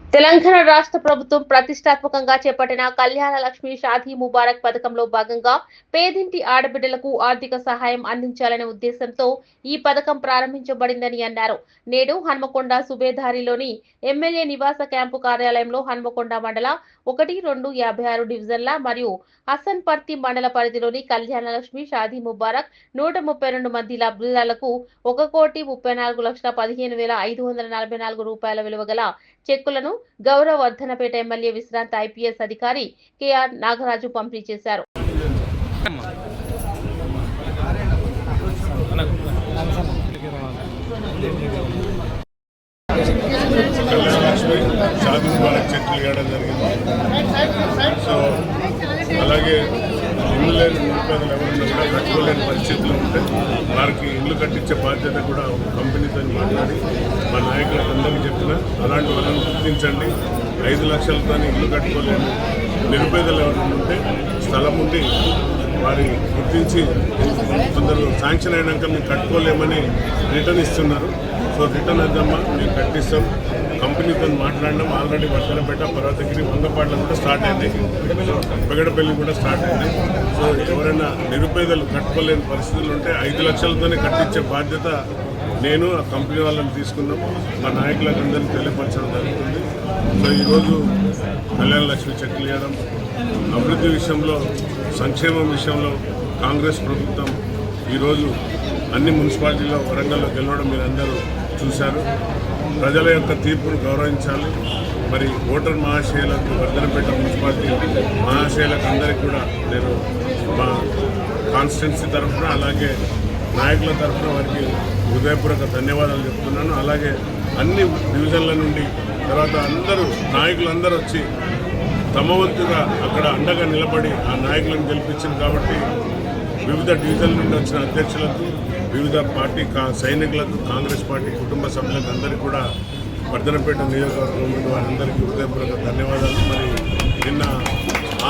తెలంగాణ రాష్ట్ర ప్రభుత్వం ప్రతిష్టాత్మకంగా చేపట్టిన కళ్యాణ లక్ష్మి షాదీ ముబారక్ పథకంలో భాగంగా పేదింటి ఆడబిడ్డలకు ఆర్థిక సహాయం అందించాలనే ఉద్దేశంతో ఈ పథకం ప్రారంభించబడిందని అన్నారు. నేడు హన్మకొండ సుబేదారిలోని ఎమ్మెల్యే నివాస క్యాంపు కార్యాలయంలో హన్మకొండ మండల 1, 2, 56 డివిజన్ల మరియు హసన్పర్తి మండల పరిధిలోని కళ్యాణ లక్ష్మి షాదీ ముబారక్ 132 మంది లబ్ధిదారులకు 1,34,15,544 రూపాయల విలువ గల చెక్కులను గౌరవ వర్ధనపేట ఎమ్మెల్యే విశ్రాంత ఐపీఎస్ అధికారి కేఆర్ నాగరాజు పంపిణీ చేశారు. అలాగే ఇల్లు లేని నిరుపేదలు ఎవరైనా కూడా కట్టుకోలేని పరిస్థితులు ఉంటే వారికి ఇల్లు కట్టించే బాధ్యత కూడా కంపెనీతో మాట్లాడి మా నాయకులకు అందరికీ చెప్పిన అలాంటి వాళ్ళని గుర్తించండి. 5 లక్షలతో ఇల్లు కట్టుకోలేని నిరుపేదలు ఎవరైనా ఉంటే స్థలం ఉండి వారి గుర్తించి కొందరు శాంక్షన్ అయినాక మేము కట్టుకోలేమని రిటర్న్ ఇస్తున్నారు. సో రిటర్న్ వద్దమ్మా మేము కట్టిస్తాం. కంపెనీతో మాట్లాడినాం. ఆల్రెడీ వర్ధనపేట, పర్వతగిరి, వంగపాట్ల కూడా స్టార్ట్ అయింది. పెగడపల్లి కూడా స్టార్ట్ అయింది. సో ఎవరైనా నిరుపేదలు కట్టుకోలేని పరిస్థితులు ఉంటే 5 లక్షలతోనే కట్టించే బాధ్యత నేను ఆ కంపెనీ వాళ్ళని తీసుకున్నాం. మా నాయకులకు అందరినీ తెలియపరచడం జరుగుతుంది. సో ఈరోజు కళ్యాణ లక్ష్మి చెక్కులు ఇవ్వడం, అభివృద్ధి విషయంలో, సంక్షేమం విషయంలో కాంగ్రెస్ ప్రభుత్వం ఈరోజు అన్ని మున్సిపాలిటీలో వరంగల్లో గెలవడం మీరు అందరూ చూశారు. ప్రజల యొక్క తీర్పును గౌరవించాలి. మరి ఓటర్ మహాశయులకు, వర్ధనపేట మున్సిపాలిటీ మహాశయులకు అందరికీ కూడా నేను మా కాన్స్టిట్యున్సీ తరఫున అలాగే నాయకుల తరఫున వారికి హృదయపూర్వక ధన్యవాదాలు చెప్తున్నాను. అలాగే అన్ని డివిజన్ల నుండి తర్వాత అందరూ నాయకులందరూ వచ్చి తమ వంతుగా అక్కడ అండగా నిలబడి ఆ నాయకులను గెలిపించింది కాబట్టి వివిధ డివిజన్ల నుండి వచ్చిన అధ్యక్షులకు, వివిధ పార్టీ సైనికులకు, కాంగ్రెస్ పార్టీ కుటుంబ సభ్యులకు అందరికీ కూడా వర్ధనపేట నియోజకవర్గం నుండి వారందరికీ హృదయపూర్వక ధన్యవాదాలు. మరి నిన్న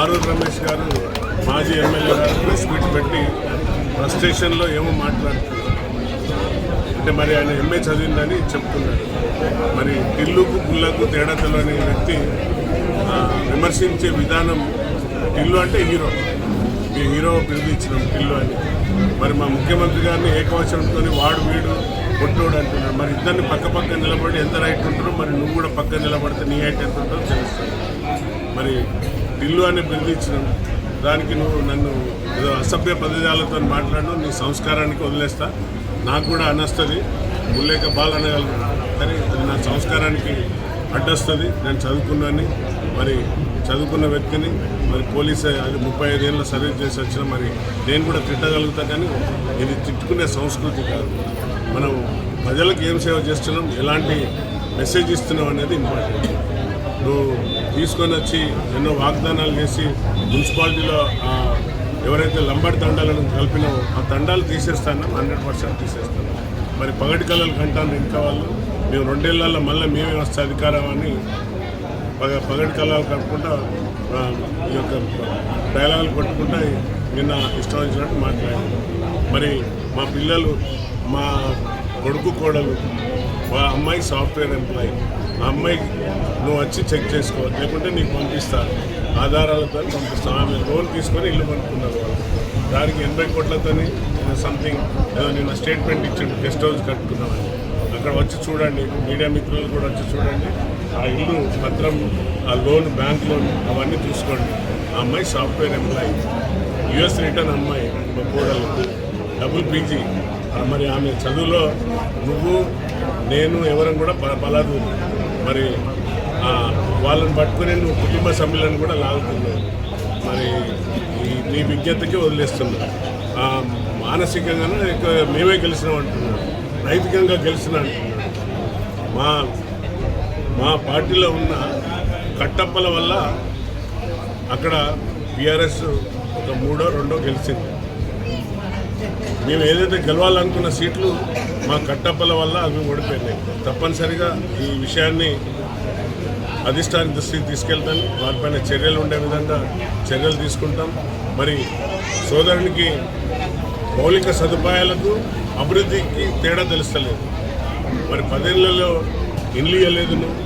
ఆరూరు రమేష్ గారు మాజీ ఎమ్మెల్యే గారు ప్రెస్ మీట్ పెట్టి ఫ్రస్ట్రేషన్లో ఏమో మాట్లాడుతున్నారు. అంటే మరి ఆయన ఎంఏ చదివిందని చెప్తున్నాడు. మరి టిల్లుకు గుళ్ళకు తేడా తెలియని వ్యక్తి విమర్శించే విధానం, టిల్లు అంటే హీరో, ఈ హీరో బిరుదు ఇచ్చినాం టిల్లు అని. మరి మా ముఖ్యమంత్రి గారిని ఏకవచనంతో వాడు వీడు కొట్టోడు అంటున్నాడు. మరి ఇద్దరిని పక్క నిలబడి ఎంత రైట్ ఉంటారో మరి నువ్వు కూడా పక్క నిలబడితే నీ హైట్ ఎంత ఉంటుందో తెలుస్తుంది. మరి టిల్లు అనే బిరుదు ఇచ్చినాం. దానికి నువ్వు నన్ను ఏదో అసభ్య పదజాలతో మాట్లాడడం నీ సంస్కారానికి వదిలేస్తా. నాకు కూడా అనొస్తుంది, ముల్లేక బాల్ అనగలను, కానీ అది నా సంస్కారానికి అడ్డొస్తుంది. నేను చదువుకున్నాను, మరి చదువుకున్న వ్యక్తిని, మరి పోలీసు అది 35 ఏళ్ళ సర్వీస్ చేసి వచ్చిన మరి నేను కూడా తిట్టగలుగుతా. కానీ ఇది తిట్టుకునే సంస్కృతి కాదు. మనం ప్రజలకు ఏం సేవ చేస్తున్నాం, ఎలాంటి మెసేజ్ ఇస్తున్నాం అనేది ఇంపార్టెంట్. నువ్వు తీసుకొని వచ్చి ఎన్నో వాగ్దానాలు చేసి మున్సిపాలిటీలో ఎవరైతే లంబాడి తండాలను కలిపినావో ఆ తండాలు తీసేస్తాను, 100% తీసేస్తాను. మరి పగటి కళలు కంటాను ఇంకా వాళ్ళు, మేము 2 ఏళ్లలో మళ్ళీ మేమే వస్తే అధికారం అని పగటి కళలు కట్టుకుంటా ఈ యొక్క డైలాగులు కొట్టుకుంటా నిన్న ఇష్టం వచ్చినట్టు మాట్లాడారు. మరి మా పిల్లలు, మా కొడుకు కోడలు, మా అమ్మాయి సాఫ్ట్వేర్ ఎంప్లాయీ, ఆ అమ్మాయికి నువ్వు వచ్చి చెక్ చేసుకో, లేకుంటే నీకు పంపిస్తాను, ఆధారాలతో పంపిస్తాను. ఆమె లోన్ తీసుకొని ఇల్లు కొనుక్కున్నారు వాళ్ళు. దానికి 80 కోట్లతో సంథింగ్ ఏదో నిన్న స్టేట్మెంట్ ఇచ్చిండు, గెస్ట్ హౌస్ కట్టుకున్నామని. అక్కడ వచ్చి చూడండి, మీడియా మిత్రులు కూడా వచ్చి చూడండి. ఆ ఇల్లు పత్రం, ఆ లోన్, బ్యాంక్ లోన్ అవన్నీ చూసుకోండి. ఆ అమ్మాయి సాఫ్ట్వేర్ ఎంప్లాయీ, యుఎస్ రిటర్న్ అమ్మాయి, మా కోడలు డబుల్ పీజీ. మరి ఆమె చదువులో నువ్వు నేను ఎవరం కూడా పలాదు. మరి వాళ్ళని పట్టుకుని నువ్వు కుటుంబ సభ్యులను కూడా లాగుతున్నావు. మరి నీ విజ్ఞతకి వదిలేస్తున్నావు. మానసికంగానే మేమే గెలిచినాం అంటున్నావు, నైతికంగా గెలిచిన అంటున్నాడు. మా పార్టీలో ఉన్న కట్టప్పల వల్ల అక్కడ టీఆర్ఎస్ ఒక 3 or 2 గెలిచింది. మేము ఏదైతే గెలవాలనుకున్న సీట్లు మా కట్టప్పల వల్ల అవి ఓడిపోయినాయి. తప్పనిసరిగా ఈ విషయాన్ని అధిష్టాన దృష్టికి తీసుకెళ్తాను. వారిపైన చర్యలు ఉండే విధంగా చర్యలు తీసుకుంటాం. మరి సోదరునికి మౌలిక సదుపాయాలకు, అభివృద్ధికి తేడా తెలుస్తలేదు. మరి 10 ఏళ్లలో ఇల్లు ఇవ్వలేదు నువ్వు,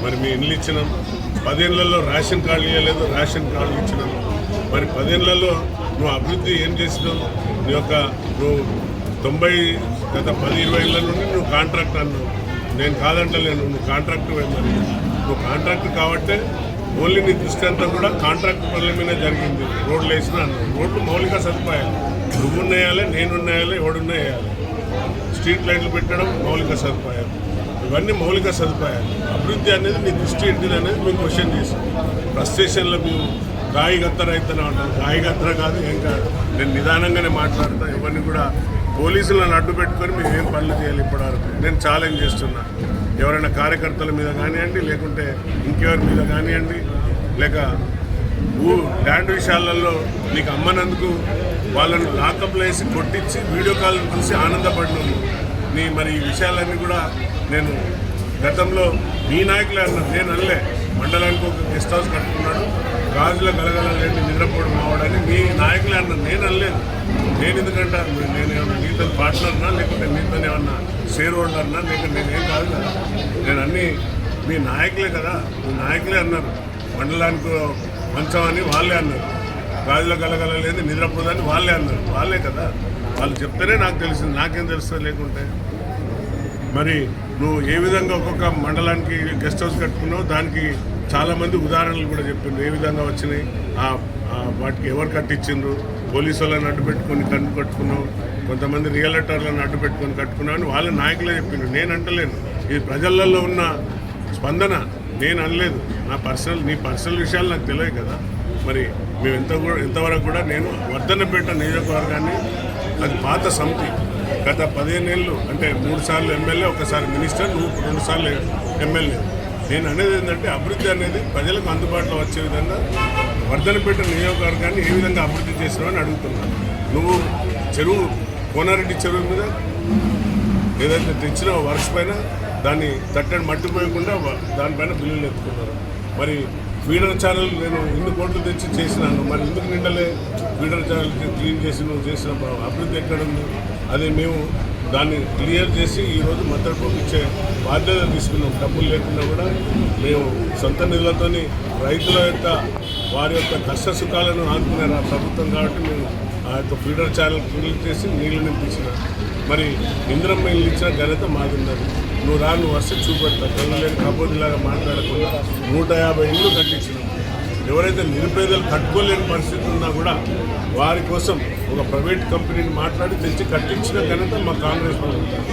మరి మీ ఇల్లు ఇచ్చినాం. 10 ఏళ్లలో రేషన్ కార్డు ఇవ్వలేదు, రేషన్ కార్డు ఇచ్చినాం. మరి 10 ఏళ్లలో నువ్వు అభివృద్ధి ఏం చేసినావు? నువ్వు 10-20 ఏళ్ళ నుండి నువ్వు కాంట్రాక్ట్ అన్నావు. నేను కాదంటలేను, నువ్వు కాంట్రాక్ట్ మరి నువ్వు కాంట్రాక్ట్ కాబట్టే ఓన్లీ నీ దృష్టి అంతా కూడా కాంట్రాక్ట్ పనుల మీద జరిగింది. రోడ్లు వేసినా అన్నావు. రోడ్లు మౌలిక సదుపాయాలు నువ్వున్నాయాలి, నేనున్నాయాలి, ఎవడున్నాయాలి. స్ట్రీట్ లైట్లు పెట్టడం మౌలిక సదుపాయాలు, ఇవన్నీ మౌలిక సదుపాయాలు. అభివృద్ధి అనేది నీ దృష్టి ఏంటిది అనేది మేము క్వశ్చన్ చేసాం. బస్ స్టేషన్లో మేము గాయగత్తర అయితేనే ఉంటాను. గాయగత్తర కాదు, ఏం కాదు. నేను నిదానంగానే మాట్లాడతా. ఇవన్నీ కూడా పోలీసులను అడ్డు పెట్టుకొని మేము ఏం పనులు చేయాలి ఇప్పటివరకు నేను ఛాలెంజ్ చేస్తున్నా. ఎవరైనా కార్యకర్తల మీద కానివ్వండి, లేకుంటే ఇంకెవరి మీద కానివ్వండి, లేక ల్యాండ్ విషయాలలో నీకు అమ్మనందుకు వాళ్ళని లాకప్లో వేసి కొట్టించి వీడియో కాల్ చూసి ఆనందపడినాము. మరి ఈ విషయాలన్నీ కూడా నేను గతంలో మీ నాయకులే అన్నాను, నేను అనలే. మండలానికి ఒక గెస్ట్ హౌస్ కట్టుకున్నాడు, గాజుల గలగలండి నిద్రపోవడం మావాడని మీ నాయకులే అన్నాను, నేను అనలేదు. నేను ఎందుకంటే నేనేమన్నా నీతో పార్ట్నర్నా, లేకుంటే నీతో ఏమన్నా షేర్ హోల్డర్నా, లేకుంటే నేనేం కాదు కదా. నేను అన్నీ మీ నాయకులే కదా, మీ నాయకులే అన్నారు. మండలానికి మంచం అని వాళ్ళే అన్నారు, గాజుల గలగలేదు నిద్రపోదని వాళ్ళే అన్నారు. వాళ్ళే కదా, వాళ్ళు చెప్తేనే నాకు తెలిసింది, నాకేం తెలుస్తుంది లేకుంటే. మరి నువ్వు ఏ విధంగా ఒక్కొక్క మండలానికి గెస్ట్ హౌస్ కట్టుకున్నావు, దానికి చాలామంది ఉదాహరణలు కూడా చెప్పిండ్రు, ఏ విధంగా వచ్చినాయి, వాటికి ఎవరు కట్టించిండ్రు. పోలీసు వాళ్ళని అడ్డు పెట్టుకొని కట్టుకున్నావు, కొంతమంది రియల్టర్లను అడ్డు పెట్టుకొని కట్టుకున్నావు అని వాళ్ళ నాయకులే చెప్పిండ్రు. నేను అంటలేను, ఇది ప్రజలలో ఉన్న స్పందన, నేను అనలేదు. నీ పర్సనల్ విషయాలు నాకు తెలియదు కదా. మరి మేము ఎంతవరకు కూడా నేను వర్ధన్నపేట నియోజకవర్గాన్ని, అది పాత సమితి, గత 15 ఏళ్ళు అంటే 3 సార్లు ఎమ్మెల్యే, ఒకసారి మినిస్టర్, నువ్వు 2 సార్లు ఎమ్మెల్యే. నేను అనేది ఏంటంటే అభివృద్ధి అనేది ప్రజలకు అందుబాటులో వచ్చే విధంగా వర్ధన్నపేట నియోజకవర్గాన్ని ఏ విధంగా అభివృద్ధి చేసినావు అని అడుగుతున్నాను. నువ్వు కోనారెడ్డి చెరువు మీద ఏదైతే తెచ్చిన వర్క్స్ పైన దాన్ని తట్టని మట్టిపోయకుండా దానిపైన బిల్లులు ఎత్తుకున్నారు. మరి ఫీడర్ ఛానల్ నేను ఇన్ని కోట్లు తెచ్చి చేసినాను, మరి ఎందుకు నిండలే? ఫీడర్ ఛానల్ క్లీన్ చేసి నువ్వు చేసిన అభివృద్ధి ఎక్కడుంది? అది మేము దాన్ని క్లియర్ చేసి ఈరోజు మద్దతు ఇచ్చే బాధ్యత తీసుకున్నాం. డబ్బులు లేకుండా కూడా మేము సొంత నిధులతో రైతుల యొక్క వారి యొక్క కష్ట సుఖాలను ఆదుకున్నారు ఆ ప్రభుత్వం. కాబట్టి మేము ఆ యొక్క ఫీడర్ ఛానల్ క్లీన్ చేసి నీళ్లు నింపించిన, మరి ఇంద్రమ్మ ఇల్లు ఇచ్చిన ఘనత మాదిన్నది. నువ్వు వస్తే చూపెడతా. కళ్ళలేని కబోదిలాగా మాట్లాడకుండా 150 ఇళ్ళు కట్టించినాం. ఎవరైతే నిరుపేదలు కట్టుకోలేని పరిస్థితి ఉన్నా కూడా వారి కోసం ఒక ప్రైవేట్ కంపెనీని మాట్లాడి తెచ్చి కట్టించిన ఘనత మా కాంగ్రెస్ ప్రభుత్వం.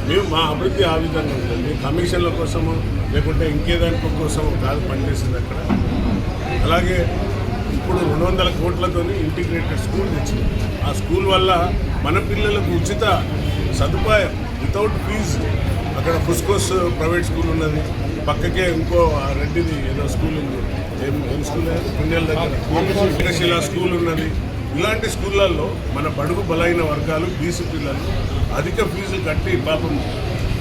మేము మా అభివృద్ధి ఆ విధంగా ఉంటుంది. మీ కమిషన్ల కోసమో లేకుంటే ఇంకేదానికో కోసమో కాదు పనిచేసింది అక్కడ. అలాగే ఇప్పుడు 200 కోట్లతో ఇంటిగ్రేటెడ్ స్కూల్ తెచ్చింది. ఆ స్కూల్ వల్ల మన పిల్లలకు ఉచిత సదుపాయం వితౌట్ ఫీజు. అక్కడ ఫుస్కోస్ ప్రైవేట్ స్కూల్ ఉన్నది, పక్కకే ఇంకో రెడ్డిది ఏదో స్కూల్ ఉంది, ఏం స్కూల్ పుణ్యాల దగ్గర ఏకశిలా స్కూల్ ఉన్నది. ఇలాంటి స్కూళ్ళల్లో మన బడుగు బలైన వర్గాలు బీసీ పిల్లలు అధిక ఫీజులు కట్టి పాపం